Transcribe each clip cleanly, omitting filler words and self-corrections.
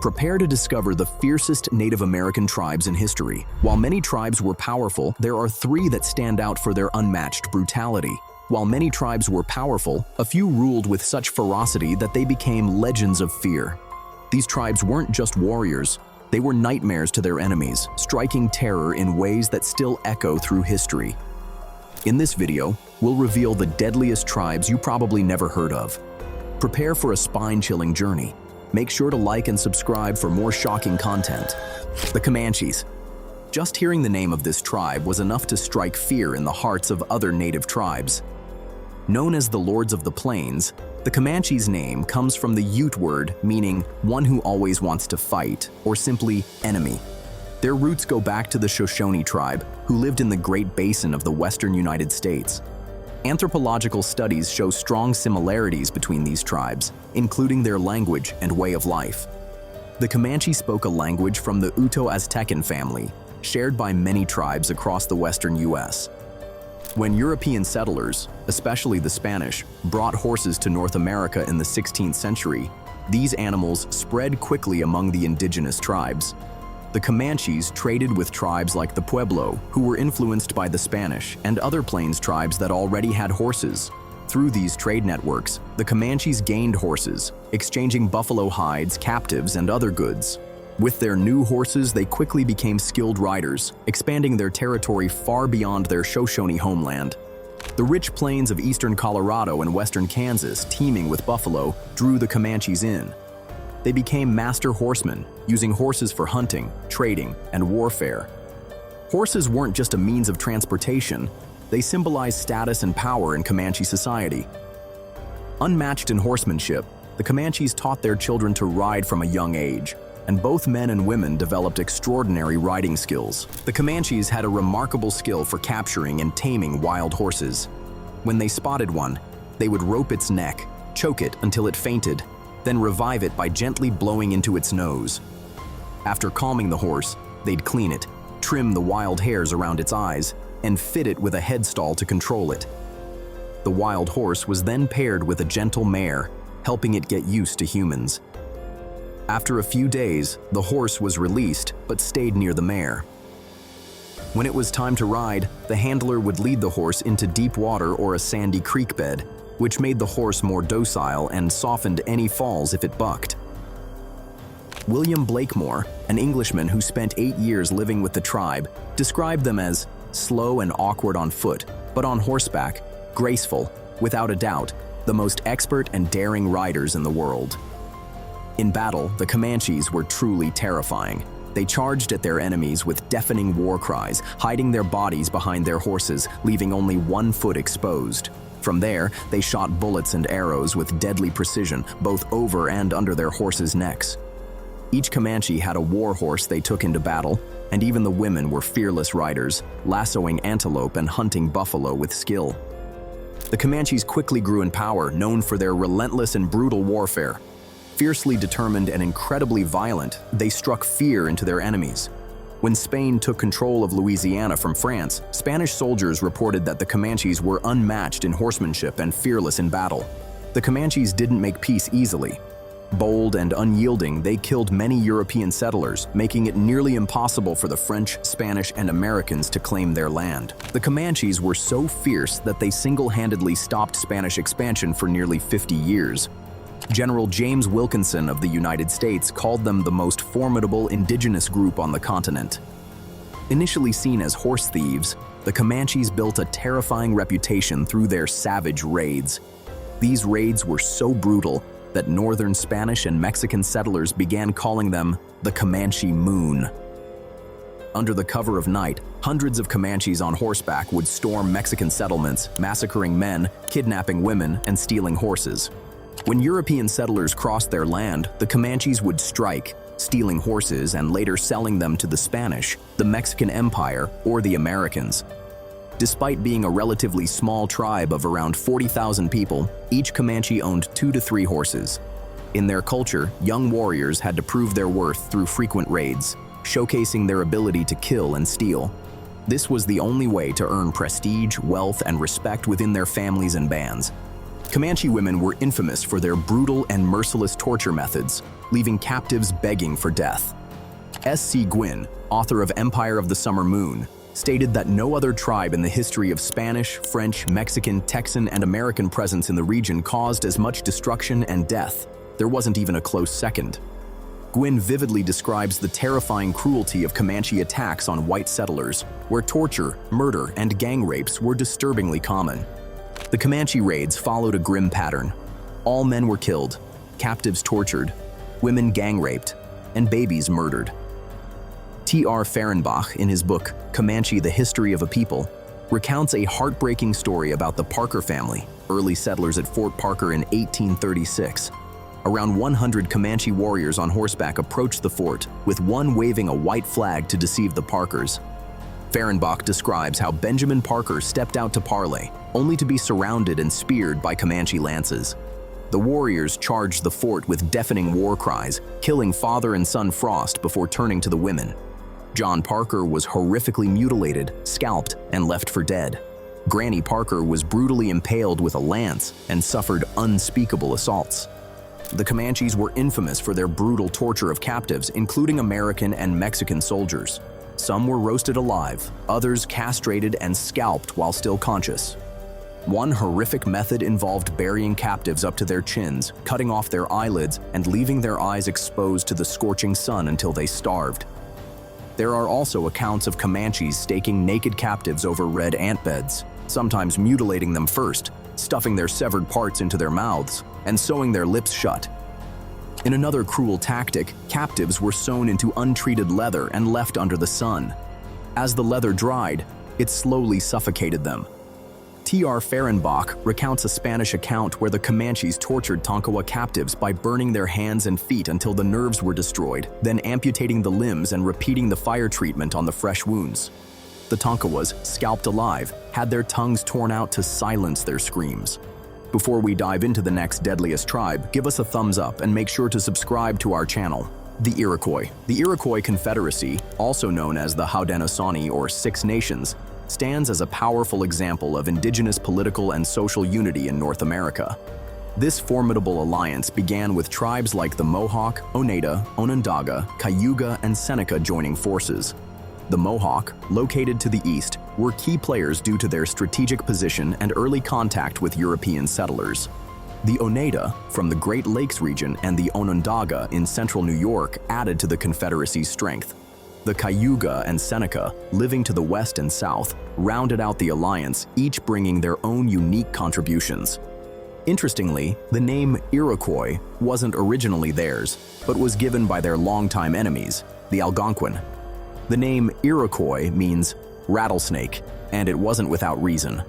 Prepare to discover the fiercest Native American tribes in history. While many tribes were powerful, there are three that stand out for their unmatched brutality. While many tribes were powerful, a few ruled with such ferocity that they became legends of fear. These tribes weren't just warriors, they were nightmares to their enemies, striking terror in ways that still echo through history. In this video, we'll reveal the deadliest tribes you probably never heard of. Prepare for a spine-chilling journey. Make sure to like and subscribe for more shocking content. The Comanches. Just hearing the name of this tribe was enough to strike fear in the hearts of other native tribes. Known as the Lords of the Plains, the Comanches' name comes from the Ute word meaning one who always wants to fight, or simply enemy. Their roots go back to the Shoshone tribe, who lived in the Great Basin of the western United States. Anthropological studies show strong similarities between these tribes, including their language and way of life. The Comanche spoke a language from the Uto-Aztecan family, shared by many tribes across the western U.S. When European settlers, especially the Spanish, brought horses to North America in the 16th century, these animals spread quickly among the indigenous tribes. The Comanches traded with tribes like the Pueblo, who were influenced by the Spanish, and other plains tribes that already had horses. Through these trade networks, the Comanches gained horses, exchanging buffalo hides, captives, and other goods. With their new horses, they quickly became skilled riders, expanding their territory far beyond their Shoshone homeland. The rich plains of eastern Colorado and western Kansas, teeming with buffalo, drew the Comanches in. They became master horsemen, using horses for hunting, trading, and warfare. Horses weren't just a means of transportation, they symbolized status and power in Comanche society. Unmatched in horsemanship, the Comanches taught their children to ride from a young age, and both men and women developed extraordinary riding skills. The Comanches had a remarkable skill for capturing and taming wild horses. When they spotted one, they would rope its neck, choke it until it fainted, then revive it by gently blowing into its nose. After calming the horse, they'd clean it, trim the wild hairs around its eyes, and fit it with a headstall to control it. The wild horse was then paired with a gentle mare, helping it get used to humans. After a few days, the horse was released but stayed near the mare. When it was time to ride, the handler would lead the horse into deep water or a sandy creek bed, which made the horse more docile and softened any falls if it bucked. William Blakemore, an Englishman who spent 8 years living with the tribe, described them as slow and awkward on foot, but on horseback, graceful, without a doubt, the most expert and daring riders in the world. In battle, the Comanches were truly terrifying. They charged at their enemies with deafening war cries, hiding their bodies behind their horses, leaving only one foot exposed. From there, they shot bullets and arrows with deadly precision, both over and under their horses' necks. Each Comanche had a war horse they took into battle, and even the women were fearless riders, lassoing antelope and hunting buffalo with skill. The Comanches quickly grew in power, known for their relentless and brutal warfare. Fiercely determined and incredibly violent, they struck fear into their enemies. When Spain took control of Louisiana from France, Spanish soldiers reported that the Comanches were unmatched in horsemanship and fearless in battle. The Comanches didn't make peace easily. Bold and unyielding, they killed many European settlers, making it nearly impossible for the French, Spanish, and Americans to claim their land. The Comanches were so fierce that they single-handedly stopped Spanish expansion for nearly 50 years. General James Wilkinson of the United States called them the most formidable indigenous group on the continent. Initially seen as horse thieves, the Comanches built a terrifying reputation through their savage raids. These raids were so brutal that northern Spanish and Mexican settlers began calling them the Comanche Moon. Under the cover of night, hundreds of Comanches on horseback would storm Mexican settlements, massacring men, kidnapping women, and stealing horses. When European settlers crossed their land, the Comanches would strike, stealing horses and later selling them to the Spanish, the Mexican Empire, or the Americans. Despite being a relatively small tribe of around 40,000 people, each Comanche owned 2 to 3 horses. In their culture, young warriors had to prove their worth through frequent raids, showcasing their ability to kill and steal. This was the only way to earn prestige, wealth, and respect within their families and bands. Comanche women were infamous for their brutal and merciless torture methods. leaving captives begging for death. S.C. Gwynn, author of Empire of the Summer Moon, stated that no other tribe in the history of Spanish, French, Mexican, Texan, and American presence in the region caused as much destruction and death. There wasn't even a close second. Gwynn vividly describes the terrifying cruelty of Comanche attacks on white settlers, where torture, murder, and gang rapes were disturbingly common. The Comanche raids followed a grim pattern. All men were killed, captives tortured, women gang raped, and babies murdered. T.R. Fehrenbach, in his book Comanche: The History of a People, recounts a heartbreaking story about the Parker family, early settlers at Fort Parker in 1836. Around 100 Comanche warriors on horseback approached the fort, with one waving a white flag to deceive the Parkers. Fehrenbach describes how Benjamin Parker stepped out to parley, only to be surrounded and speared by Comanche lances. The warriors charged the fort with deafening war cries, killing father and son Frost before turning to the women. John Parker was horrifically mutilated, scalped, and left for dead. Granny Parker was brutally impaled with a lance and suffered unspeakable assaults. The Comanches were infamous for their brutal torture of captives, including American and Mexican soldiers. Some were roasted alive, others castrated and scalped while still conscious. One horrific method involved burying captives up to their chins, cutting off their eyelids, and leaving their eyes exposed to the scorching sun until they starved. There are also accounts of Comanches staking naked captives over red ant beds, sometimes mutilating them first, stuffing their severed parts into their mouths, and sewing their lips shut. In another cruel tactic, captives were sewn into untreated leather and left under the sun. As the leather dried, it slowly suffocated them. T.R. Fehrenbach recounts a Spanish account where the Comanches tortured Tonkawa captives by burning their hands and feet until the nerves were destroyed, then amputating the limbs and repeating the fire treatment on the fresh wounds. The Tonkawas, scalped alive, had their tongues torn out to silence their screams. Before we dive into the next deadliest tribe, give us a thumbs up and make sure to subscribe to our channel. The Iroquois. The Iroquois Confederacy, also known as the Haudenosaunee or Six Nations, stands as a powerful example of indigenous political and social unity in North America. This formidable alliance began with tribes like the Mohawk, Oneida, Onondaga, Cayuga, and Seneca joining forces. The Mohawk, located to the east, were key players due to their strategic position and early contact with European settlers. The Oneida, from the Great Lakes region, and the Onondaga in central New York added to the Confederacy's strength. The Cayuga and Seneca, living to the west and south, rounded out the alliance, each bringing their own unique contributions. Interestingly, the name Iroquois wasn't originally theirs, but was given by their longtime enemies, the Algonquin. The name Iroquois means rattlesnake, and it wasn't without reason.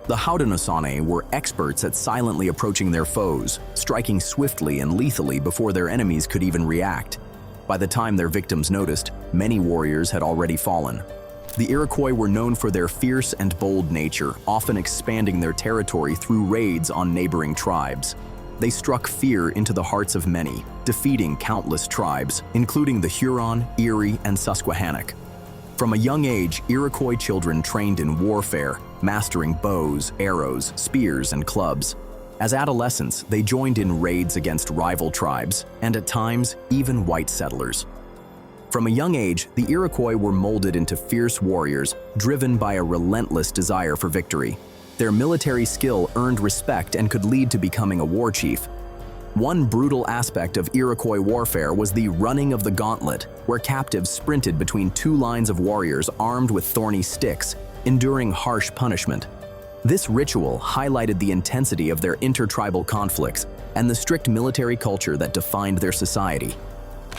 The Haudenosaunee were experts at silently approaching their foes, striking swiftly and lethally before their enemies could even react. By the time their victims noticed, many warriors had already fallen. The Iroquois were known for their fierce and bold nature, often expanding their territory through raids on neighboring tribes. They struck fear into the hearts of many, defeating countless tribes, including the Huron, Erie, and Susquehannock. From a young age, Iroquois children trained in warfare, mastering bows, arrows, spears, and clubs. As adolescents, they joined in raids against rival tribes, and at times, even white settlers. From a young age, the Iroquois were molded into fierce warriors, driven by a relentless desire for victory. Their military skill earned respect and could lead to becoming a war chief. One brutal aspect of Iroquois warfare was the running of the gauntlet, where captives sprinted between two lines of warriors armed with thorny sticks, enduring harsh punishment. This ritual highlighted the intensity of their intertribal conflicts and the strict military culture that defined their society.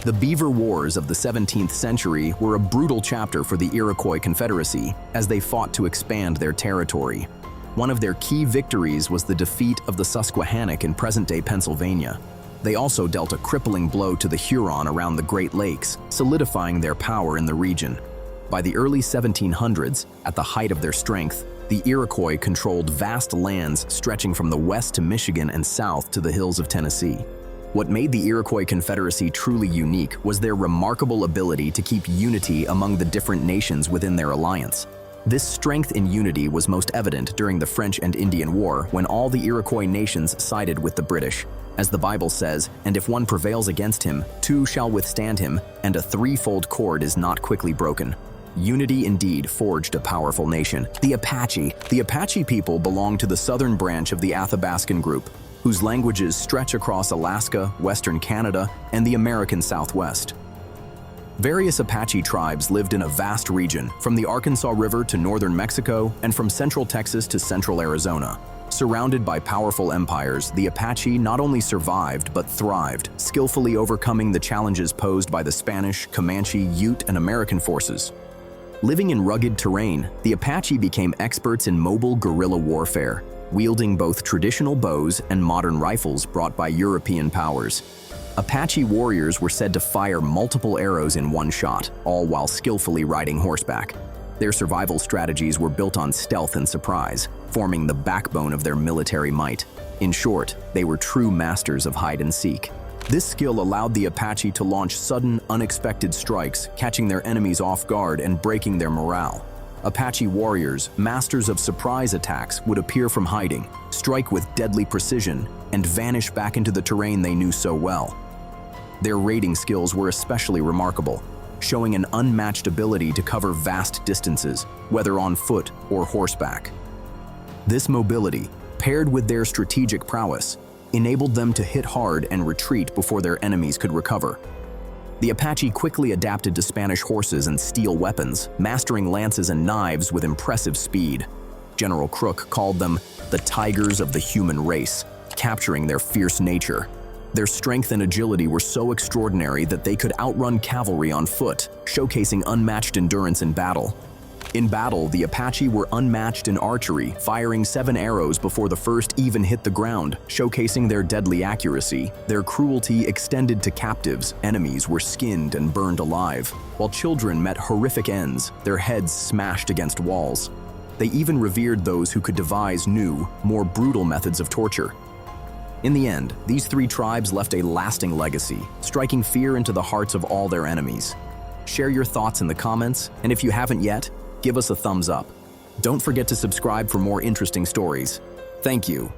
The Beaver Wars of the 17th century were a brutal chapter for the Iroquois Confederacy as they fought to expand their territory. One of their key victories was the defeat of the Susquehannock in present-day Pennsylvania. They also dealt a crippling blow to the Huron around the Great Lakes, solidifying their power in the region. By the early 1700s, at the height of their strength, the Iroquois controlled vast lands stretching from the west to Michigan and south to the hills of Tennessee. What made the Iroquois Confederacy truly unique was their remarkable ability to keep unity among the different nations within their alliance. This strength in unity was most evident during the French and Indian War when all the Iroquois nations sided with the British, As the Bible says, "And if one prevails against him, two shall withstand him, and a threefold cord is not quickly broken." Unity indeed forged a powerful nation. The Apache. The Apache people belong to the southern branch of the Athabascan group, whose languages stretch across Alaska, Western Canada, and the American Southwest. Various Apache tribes lived in a vast region, from the Arkansas River to northern Mexico and from central Texas to central Arizona. Surrounded by powerful empires, the Apache not only survived but thrived, skillfully overcoming the challenges posed by the Spanish, Comanche, Ute, and American forces. Living in rugged terrain, the Apache became experts in mobile guerrilla warfare, wielding both traditional bows and modern rifles brought by European powers. Apache warriors were said to fire multiple arrows in one shot, all while skillfully riding horseback. Their survival strategies were built on stealth and surprise, forming the backbone of their military might. In short, they were true masters of hide and seek. This skill allowed the Apache to launch sudden, unexpected strikes, catching their enemies off guard and breaking their morale. Apache warriors, masters of surprise attacks, would appear from hiding, strike with deadly precision, and vanish back into the terrain they knew so well. Their raiding skills were especially remarkable, showing an unmatched ability to cover vast distances, whether on foot or horseback. This mobility, paired with their strategic prowess, enabled them to hit hard and retreat before their enemies could recover. The Apache quickly adapted to Spanish horses and steel weapons, mastering lances and knives with impressive speed. General Crook called them the tigers of the human race, capturing their fierce nature. Their strength and agility were so extraordinary that they could outrun cavalry on foot, showcasing unmatched endurance in battle. In battle, the Apache were unmatched in archery, firing 7 arrows before the first even hit the ground, showcasing their deadly accuracy. Their cruelty extended to captives. Enemies were skinned and burned alive, while children met horrific ends, their heads smashed against walls. They even revered those who could devise new, more brutal methods of torture. In the end, these 3 tribes left a lasting legacy, striking fear into the hearts of all their enemies. Share your thoughts in the comments, and if you haven't yet, give us a thumbs up. Don't forget to subscribe for more interesting stories. Thank you.